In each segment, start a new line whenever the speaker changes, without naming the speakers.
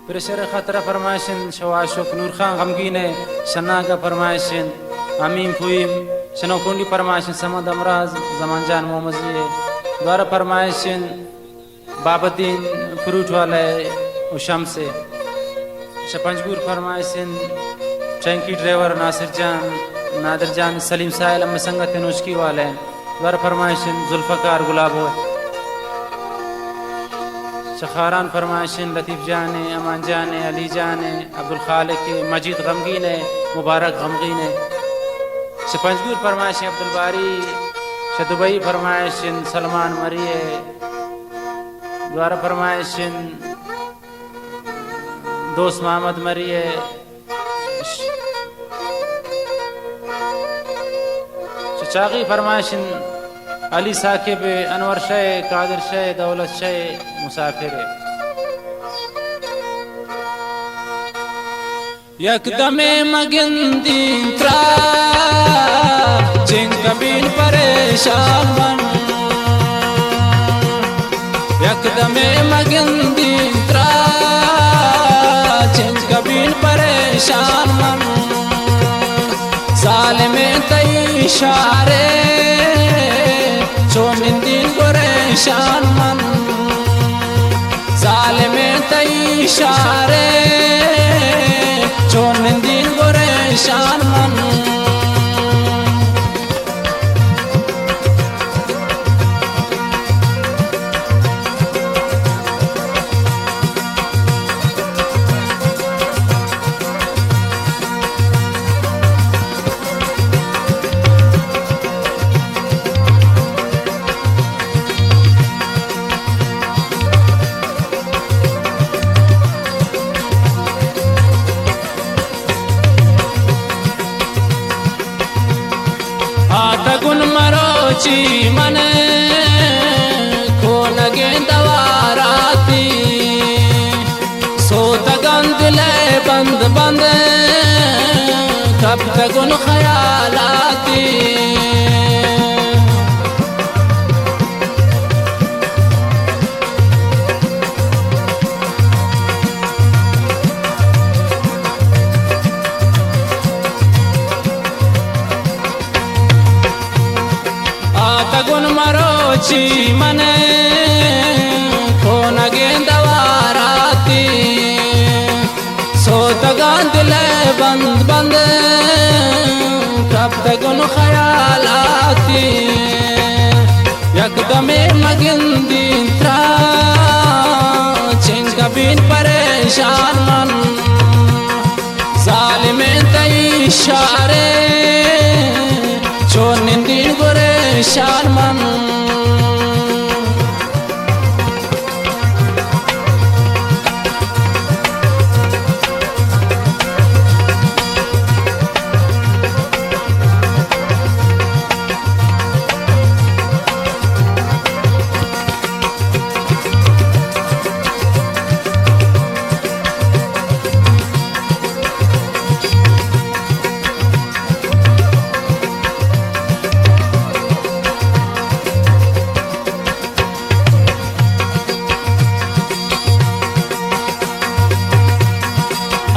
pressure खतरा फरमाइशन शवाशुक नूर खान गमगीन है शना का फरमाइशन अमीम फुईम शनोकुंडी फरमाइशन समद अमराज जमान जान मोहम्मदी है द्वारा फरमाइशन बाबद्दीन फ्रूट वाला उशम से शपंजगुर फरमाइशन टैंकी ड्राइवर नादिर जान सलीम साहिल अम्म संगत नोशकी वाले द्वारा फरमाइशन जुल्फ़कार गुलाब हो शखारान फरमाइशन लतीफ़ जाने अमान जाने अली जाने अब्दुल खालिक मजीद गमगीन है मुबारक गमगीन है शपंजगुर फरमाइशन अब्दुल बारी शदुबई फरमाइशन सलमान मरिए द्वारा फरमाइशन दोस्त मोहम्मद मरिए चागी फरमाइशन अली साकिब अनवर शे कादिर शे दौलत शे मुसाफिर
यकदमे मगिंदी त्रा जिन कबीन परेशान मन यकदमे मगिंदी त्रा जिन कबीन परेशान मन सालिमे तई इशारे चोनिंदीन परेशान मन सालिमे तई इशारे चोनिंदीन परेशान मन गुन मरोची मने खोन गे दवाराती सोत गंदले बंद बंद कब तगुन ख्यालाती गुन मरोची मने खोन गे दवाराती सोत गांधले बंद बंद कब तगुन ख्यालाती यकदमे मगिंदी त्रा चिंग कबीन परेशान मन जालिमे तई इशारे चोनिंदीन परेशान मन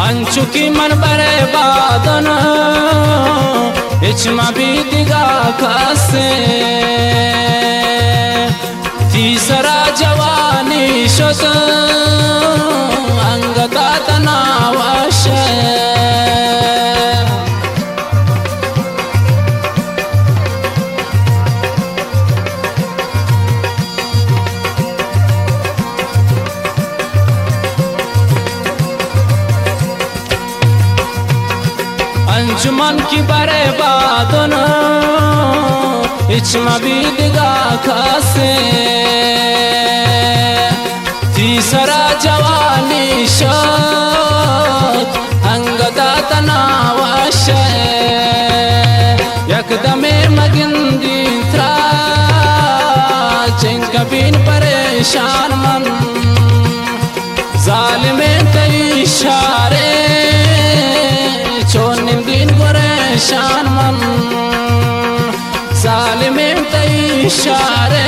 अंचुकी मन बरे बादन इचमा भी दिगा खासे तीसरा जवानी शोत अंगता तनावश अंजुमन की बरे बादन इचमा भी दिगा खासे तीसरा जवानी शोत अंगदा तनावश यकदमे मगिंदी त्रा चिंग कबीन परेशान मन जालिमे तई इशारे चोनिंदीन परेशान मन जालिमे तई इशारे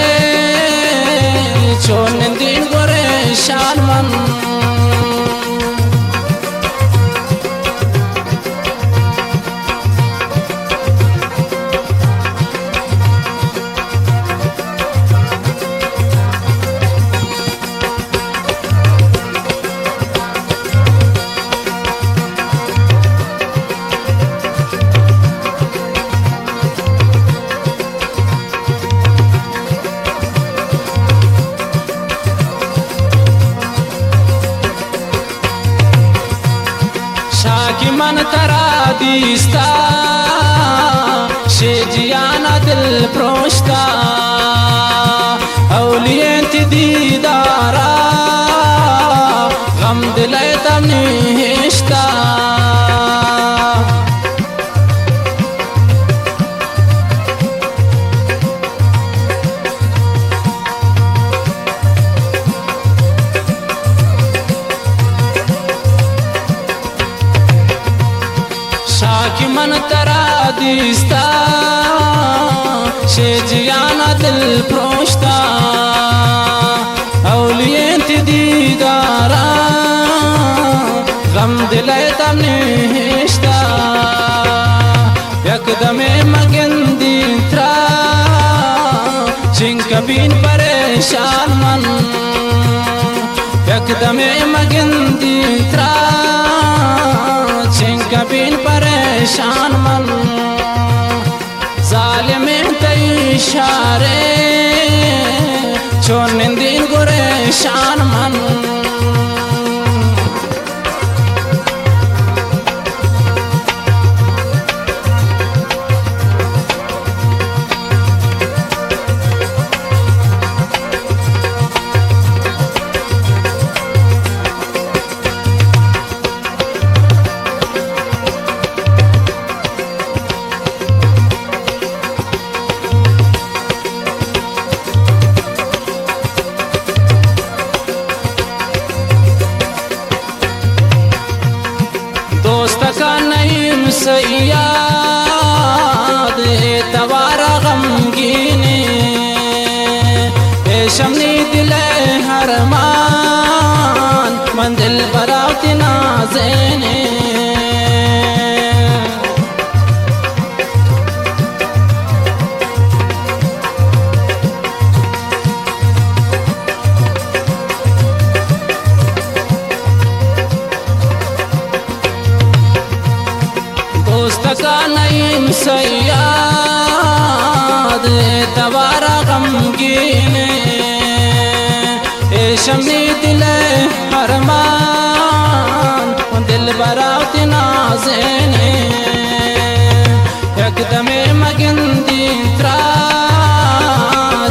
चोनिंदीन परेशान मन मन तरा दिसता शेजियाना दिल प्रोष्टा औलियत दीदारा गम दिले तमनी हिश्ता शाकी मन तरा दिसता शेजियाना दिल प्रोष्ता औलियत दीदारा गम दिले तमने हिश्ता यकदमे मगिंदी त्रा चिंकबीन परेशान मन यकदमे मगिंदी त्रा चिंकबीन परेशान मन जालिमें तई इशारे छोनिंदीन गुरेशान मन दोस्त का नईम सयाद तवारा गमगीने शमनी दिले हरमान मंदिल बराती नाज़ेने दोस्त का नईम सयाद तवारा गमगीने शमी दिले हरमान दिल बराती नाज़ेने यकदमे मगिंदी त्रा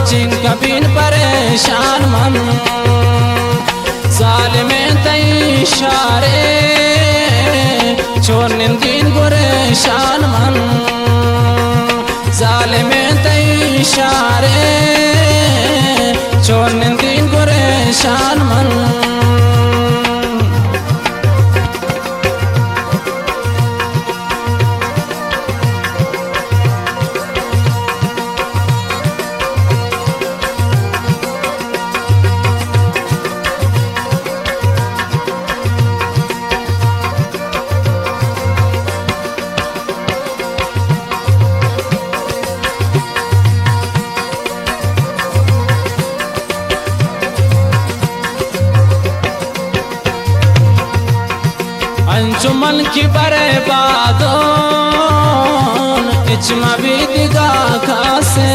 चिंकबीन परेशान मन जालिमें तई इशारे छोनिंदीन गुरेशान मन जालिमें तई इशारे छोनिंदीन गुरेशान मन अंजुमन की बर्बादों इचमा बीतगा खासे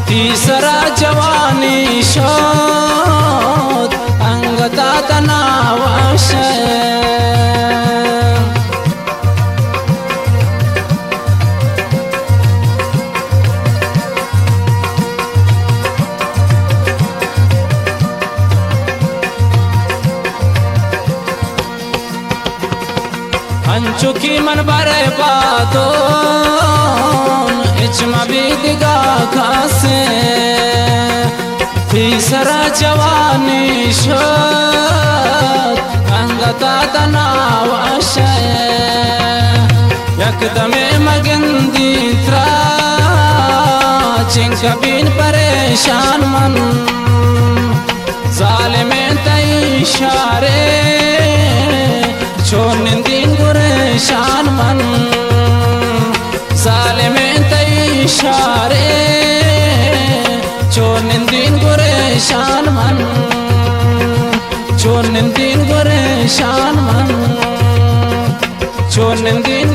तीसरा जवानी शोध अंगता तनावश अंचुकी मन बर्बादों इचमा बीतगा खासे तीसरा जवानी शोध अंगता तनावश यकदमे मगिंदी त्रा चिंकबीन परेशान मन जालिमें तई इशारे छोनिंदीन गुरेशान मन जालिमें तई इशारे छोनिंदीन गुरेशान मन छोनिंदीन गुरेशान मन छोनिंदीन